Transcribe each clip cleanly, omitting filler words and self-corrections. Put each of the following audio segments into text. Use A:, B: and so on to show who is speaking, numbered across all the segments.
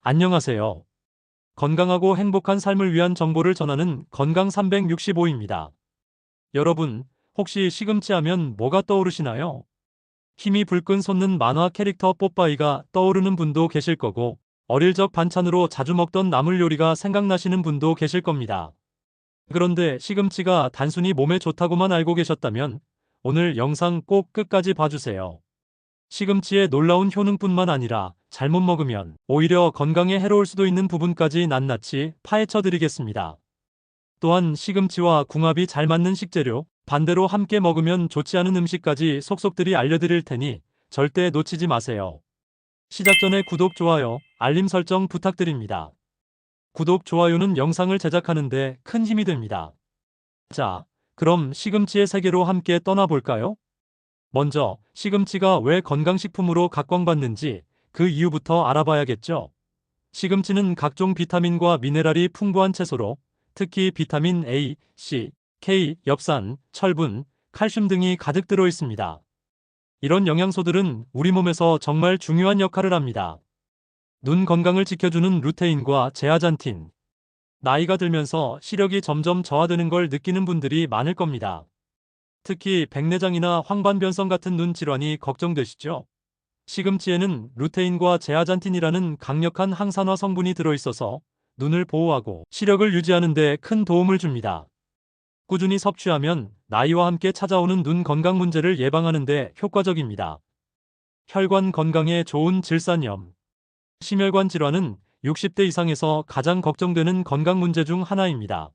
A: 안녕하세요. 건강하고 행복한 삶을 위한 정보를 전하는 건강 365입니다. 여러분, 혹시 시금치 하면 뭐가 떠오르시나요? 힘이 불끈 솟는 만화 캐릭터 뽀빠이가 떠오르는 분도 계실 거고, 어릴 적 반찬으로 자주 먹던 나물 요리가 생각나시는 분도 계실 겁니다. 그런데 시금치가 단순히 몸에 좋다고만 알고 계셨다면, 오늘 영상 꼭 끝까지 봐주세요. 시금치의 놀라운 효능뿐만 아니라 잘못 먹으면 오히려 건강에 해로울 수도 있는 부분까지 낱낱이 파헤쳐 드리겠습니다. 또한 시금치와 궁합이 잘 맞는 식재료, 반대로 함께 먹으면 좋지 않은 음식까지 속속들이 알려드릴 테니 절대 놓치지 마세요. 시작 전에 구독, 좋아요, 알림 설정 부탁드립니다. 구독, 좋아요는 영상을 제작하는데 큰 힘이 됩니다. 자, 그럼 시금치의 세계로 함께 떠나볼까요? 먼저 시금치가 왜 건강식품으로 각광받는지 그 이유부터 알아봐야겠죠. 시금치는 각종 비타민과 미네랄이 풍부한 채소로 특히 비타민 A, C, K, 엽산, 철분, 칼슘 등이 가득 들어 있습니다. 이런 영양소들은 우리 몸에서 정말 중요한 역할을 합니다. 눈 건강을 지켜주는 루테인과 제아잔틴. 나이가 들면서 시력이 점점 저하되는 걸 느끼는 분들이 많을 겁니다. 특히 백내장이나 황반변성 같은 눈 질환이 걱정되시죠? 시금치에는 루테인과 제아잔틴이라는 강력한 항산화 성분이 들어있어서 눈을 보호하고 시력을 유지하는 데 큰 도움을 줍니다. 꾸준히 섭취하면 나이와 함께 찾아오는 눈 건강 문제를 예방하는 데 효과적입니다. 혈관 건강에 좋은 질산염. 심혈관 질환은 60대 이상에서 가장 걱정되는 건강 문제 중 하나입니다.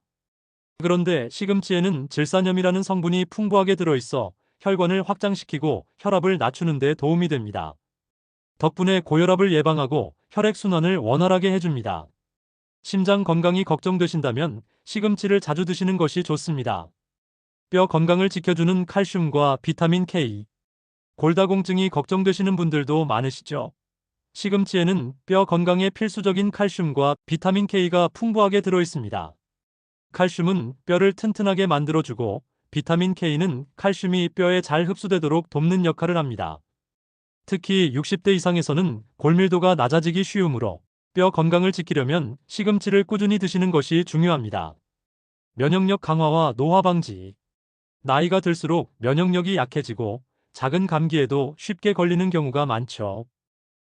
A: 그런데 시금치에는 질산염이라는 성분이 풍부하게 들어있어 혈관을 확장시키고 혈압을 낮추는 데 도움이 됩니다. 덕분에 고혈압을 예방하고 혈액순환을 원활하게 해줍니다. 심장 건강이 걱정되신다면 시금치를 자주 드시는 것이 좋습니다. 뼈 건강을 지켜주는 칼슘과 비타민 K. 골다공증이 걱정되시는 분들도 많으시죠? 시금치에는 뼈 건강에 필수적인 칼슘과 비타민 K가 풍부하게 들어있습니다. 칼슘은 뼈를 튼튼하게 만들어주고 비타민 K는 칼슘이 뼈에 잘 흡수되도록 돕는 역할을 합니다. 특히 60대 이상에서는 골밀도가 낮아지기 쉬우므로 뼈 건강을 지키려면 시금치를 꾸준히 드시는 것이 중요합니다. 면역력 강화와 노화 방지. 나이가 들수록 면역력이 약해지고 작은 감기에도 쉽게 걸리는 경우가 많죠.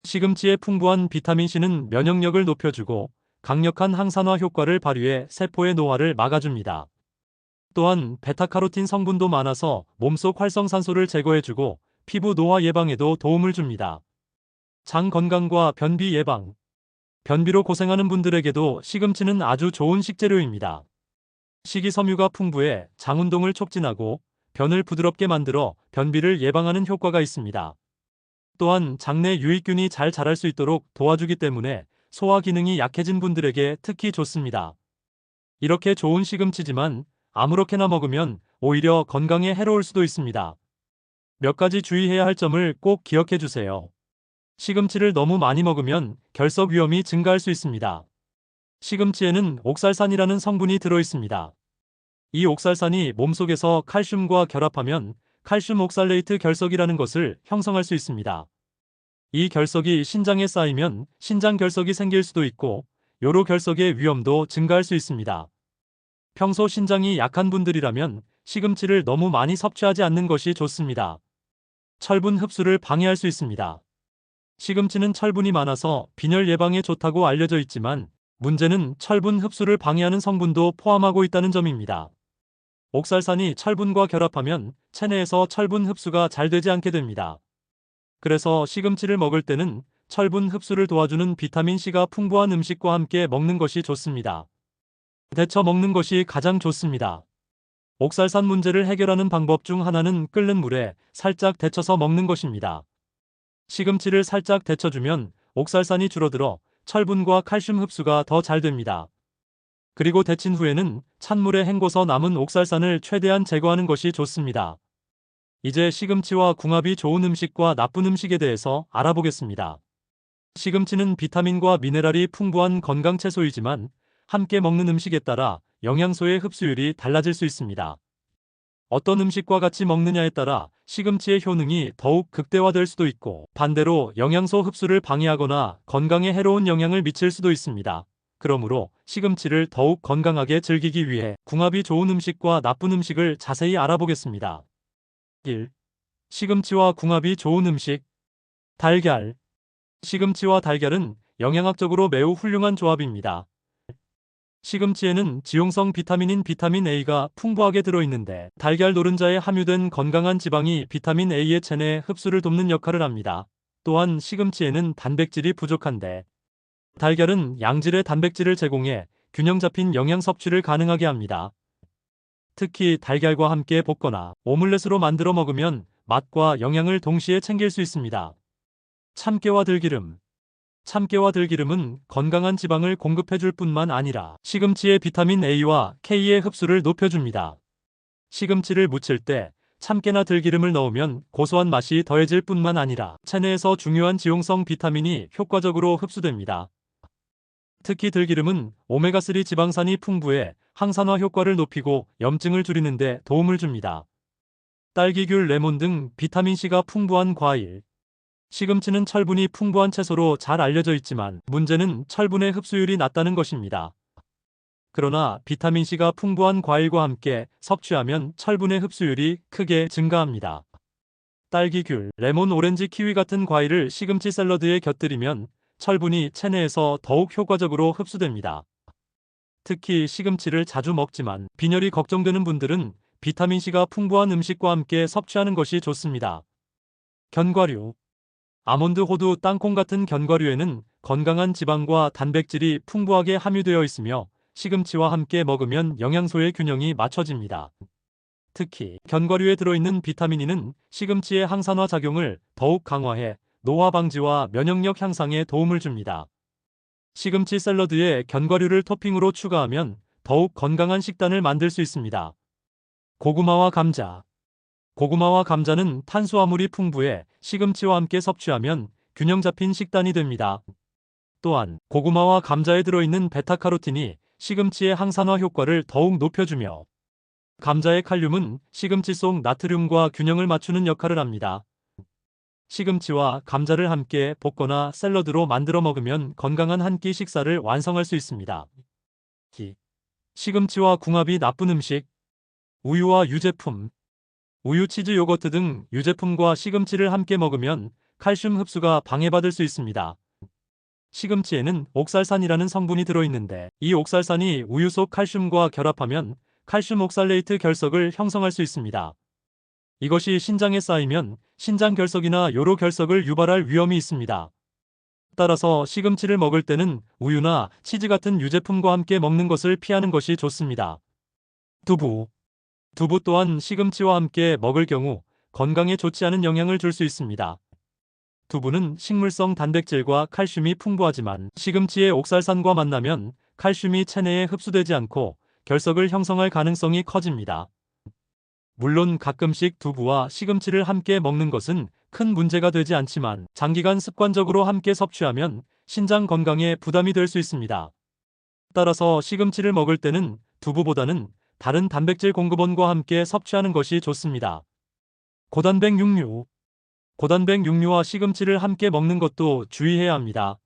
A: 시금치의 풍부한 비타민C는 면역력을 높여주고 강력한 항산화 효과를 발휘해 세포의 노화를 막아줍니다. 또한 베타카로틴 성분도 많아서 몸속 활성산소를 제거해주고 피부 노화 예방에도 도움을 줍니다. 장 건강과 변비 예방. 변비로 고생하는 분들에게도 시금치는 아주 좋은 식재료입니다. 식이섬유가 풍부해 장 운동을 촉진하고 변을 부드럽게 만들어 변비를 예방하는 효과가 있습니다. 또한 장내 유익균이 잘 자랄 수 있도록 도와주기 때문에 소화 기능이 약해진 분들에게 특히 좋습니다. 이렇게 좋은 시금치지만 아무렇게나 먹으면 오히려 건강에 해로울 수도 있습니다. 몇 가지 주의해야 할 점을 꼭 기억해 주세요. 시금치를 너무 많이 먹으면 결석 위험이 증가할 수 있습니다. 시금치에는 옥살산이라는 성분이 들어 있습니다. 이 옥살산이 몸속에서 칼슘과 결합하면 칼슘 옥살레이트 결석이라는 것을 형성할 수 있습니다. 이 결석이 신장에 쌓이면 신장 결석이 생길 수도 있고 요로 결석의 위험도 증가할 수 있습니다. 평소 신장이 약한 분들이라면 시금치를 너무 많이 섭취하지 않는 것이 좋습니다. 철분 흡수를 방해할 수 있습니다. 시금치는 철분이 많아서 빈혈 예방에 좋다고 알려져 있지만 문제는 철분 흡수를 방해하는 성분도 포함하고 있다는 점입니다. 옥살산이 철분과 결합하면 체내에서 철분 흡수가 잘 되지 않게 됩니다. 그래서 시금치를 먹을 때는 철분 흡수를 도와주는 비타민C가 풍부한 음식과 함께 먹는 것이 좋습니다. 데쳐 먹는 것이 가장 좋습니다. 옥살산 문제를 해결하는 방법 중 하나는 끓는 물에 살짝 데쳐서 먹는 것입니다. 시금치를 살짝 데쳐주면 옥살산이 줄어들어 철분과 칼슘 흡수가 더 잘 됩니다. 그리고 데친 후에는 찬물에 헹궈서 남은 옥살산을 최대한 제거하는 것이 좋습니다. 이제 시금치와 궁합이 좋은 음식과 나쁜 음식에 대해서 알아보겠습니다. 시금치는 비타민과 미네랄이 풍부한 건강 채소이지만 함께 먹는 음식에 따라 영양소의 흡수율이 달라질 수 있습니다. 어떤 음식과 같이 먹느냐에 따라 시금치의 효능이 더욱 극대화될 수도 있고, 반대로 영양소 흡수를 방해하거나 건강에 해로운 영향을 미칠 수도 있습니다. 그러므로 시금치를 더욱 건강하게 즐기기 위해 궁합이 좋은 음식과 나쁜 음식을 자세히 알아보겠습니다. 1. 시금치와 궁합이 좋은 음식. 달걀. 시금치와 달걀은 영양학적으로 매우 훌륭한 조합입니다. 시금치에는 지용성 비타민인 비타민 A가 풍부하게 들어있는데, 달걀 노른자에 함유된 건강한 지방이 비타민 A의 체내 흡수를 돕는 역할을 합니다. 또한 시금치에는 단백질이 부족한데, 달걀은 양질의 단백질을 제공해 균형 잡힌 영양 섭취를 가능하게 합니다. 특히 달걀과 함께 볶거나 오믈렛으로 만들어 먹으면 맛과 영양을 동시에 챙길 수 있습니다. 참깨와 들기름. 참깨와 들기름은 건강한 지방을 공급해줄 뿐만 아니라 시금치의 비타민 A와 K의 흡수를 높여줍니다. 시금치를 무칠 때 참깨나 들기름을 넣으면 고소한 맛이 더해질 뿐만 아니라 체내에서 중요한 지용성 비타민이 효과적으로 흡수됩니다. 특히 들기름은 오메가3 지방산이 풍부해 항산화 효과를 높이고 염증을 줄이는 데 도움을 줍니다. 딸기, 귤, 레몬 등 비타민C가 풍부한 과일. 시금치는 철분이 풍부한 채소로 잘 알려져 있지만, 문제는 철분의 흡수율이 낮다는 것입니다. 그러나 비타민C가 풍부한 과일과 함께 섭취하면 철분의 흡수율이 크게 증가합니다. 딸기, 귤, 레몬, 오렌지, 키위 같은 과일을 시금치 샐러드에 곁들이면 철분이 체내에서 더욱 효과적으로 흡수됩니다. 특히 시금치를 자주 먹지만 빈혈이 걱정되는 분들은 비타민C가 풍부한 음식과 함께 섭취하는 것이 좋습니다. 견과류. 아몬드, 호두, 땅콩 같은 견과류에는 건강한 지방과 단백질이 풍부하게 함유되어 있으며, 시금치와 함께 먹으면 영양소의 균형이 맞춰집니다. 특히 견과류에 들어있는 비타민 E는 시금치의 항산화 작용을 더욱 강화해 노화 방지와 면역력 향상에 도움을 줍니다. 시금치 샐러드에 견과류를 토핑으로 추가하면 더욱 건강한 식단을 만들 수 있습니다. 고구마와 감자. 고구마와 감자는 탄수화물이 풍부해 시금치와 함께 섭취하면 균형 잡힌 식단이 됩니다. 또한 고구마와 감자에 들어있는 베타카로틴이 시금치의 항산화 효과를 더욱 높여주며, 감자의 칼륨은 시금치 속 나트륨과 균형을 맞추는 역할을 합니다. 시금치와 감자를 함께 볶거나 샐러드로 만들어 먹으면 건강한 한 끼 식사를 완성할 수 있습니다. 시금치와 궁합이 나쁜 음식. 우유와 유제품. 우유, 치즈, 요거트 등 유제품과 시금치를 함께 먹으면 칼슘 흡수가 방해받을 수 있습니다. 시금치에는 옥살산이라는 성분이 들어있는데, 이 옥살산이 우유 속 칼슘과 결합하면 칼슘 옥살레이트 결석을 형성할 수 있습니다. 이것이 신장에 쌓이면 신장 결석이나 요로 결석을 유발할 위험이 있습니다. 따라서 시금치를 먹을 때는 우유나 치즈 같은 유제품과 함께 먹는 것을 피하는 것이 좋습니다. 두부. 두부 또한 시금치와 함께 먹을 경우 건강에 좋지 않은 영향을 줄 수 있습니다. 두부는 식물성 단백질과 칼슘이 풍부하지만, 시금치의 옥살산과 만나면 칼슘이 체내에 흡수되지 않고 결석을 형성할 가능성이 커집니다. 물론 가끔씩 두부와 시금치를 함께 먹는 것은 큰 문제가 되지 않지만, 장기간 습관적으로 함께 섭취하면 신장 건강에 부담이 될 수 있습니다. 따라서 시금치를 먹을 때는 두부보다는 다른 단백질 공급원과 함께 섭취하는 것이 좋습니다. 고단백 육류. 고단백 육류와 시금치를 함께 먹는 것도 주의해야 합니다.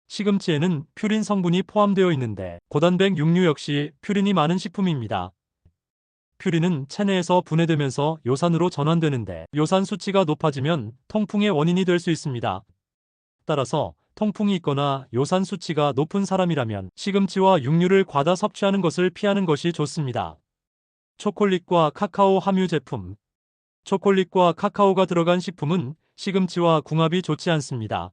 A: 시금치에는 퓨린 성분이 포함되어 있는데, 고단백 육류 역시 퓨린이 많은 식품입니다. 퓨린은 체내에서 분해되면서 요산으로 전환되는데, 요산 수치가 높아지면 통풍의 원인이 될 수 있습니다. 따라서 통풍이 있거나 요산 수치가 높은 사람이라면 시금치와 육류를 과다 섭취하는 것을 피하는 것이 좋습니다. 초콜릿과 카카오 함유 제품. 초콜릿과 카카오가 들어간 식품은 시금치와 궁합이 좋지 않습니다.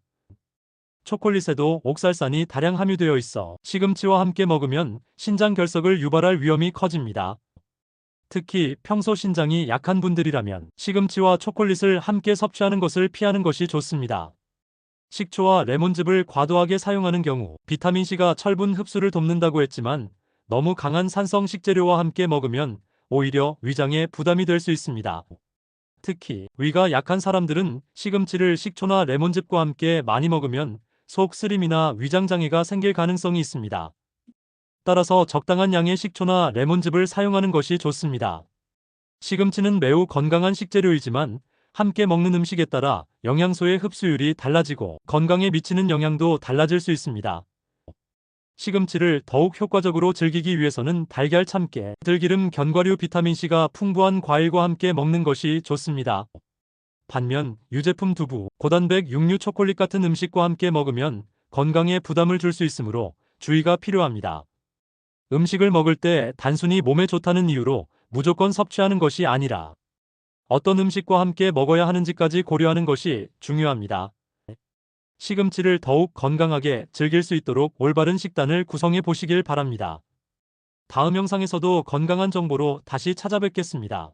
A: 초콜릿에도 옥살산이 다량 함유되어 있어 시금치와 함께 먹으면 신장 결석을 유발할 위험이 커집니다. 특히 평소 신장이 약한 분들이라면 시금치와 초콜릿을 함께 섭취하는 것을 피하는 것이 좋습니다. 식초와 레몬즙을 과도하게 사용하는 경우 비타민C가 철분 흡수를 돕는다고 했지만, 너무 강한 산성 식재료와 함께 먹으면 오히려 위장에 부담이 될 수 있습니다. 특히 위가 약한 사람들은 시금치를 식초나 레몬즙과 함께 많이 먹으면 속 쓰림이나 위장장애가 생길 가능성이 있습니다. 따라서 적당한 양의 식초나 레몬즙을 사용하는 것이 좋습니다. 시금치는 매우 건강한 식재료이지만 함께 먹는 음식에 따라 영양소의 흡수율이 달라지고 건강에 미치는 영향도 달라질 수 있습니다. 시금치를 더욱 효과적으로 즐기기 위해서는 달걀, 참깨, 들기름, 견과류, 비타민C가 풍부한 과일과 함께 먹는 것이 좋습니다. 반면 유제품 두부, 고단백 육류, 초콜릿 같은 음식과 함께 먹으면 건강에 부담을 줄 수 있으므로 주의가 필요합니다. 음식을 먹을 때 단순히 몸에 좋다는 이유로 무조건 섭취하는 것이 아니라 어떤 음식과 함께 먹어야 하는지까지 고려하는 것이 중요합니다. 시금치를 더욱 건강하게 즐길 수 있도록 올바른 식단을 구성해 보시길 바랍니다. 다음 영상에서도 건강한 정보로 다시 찾아뵙겠습니다.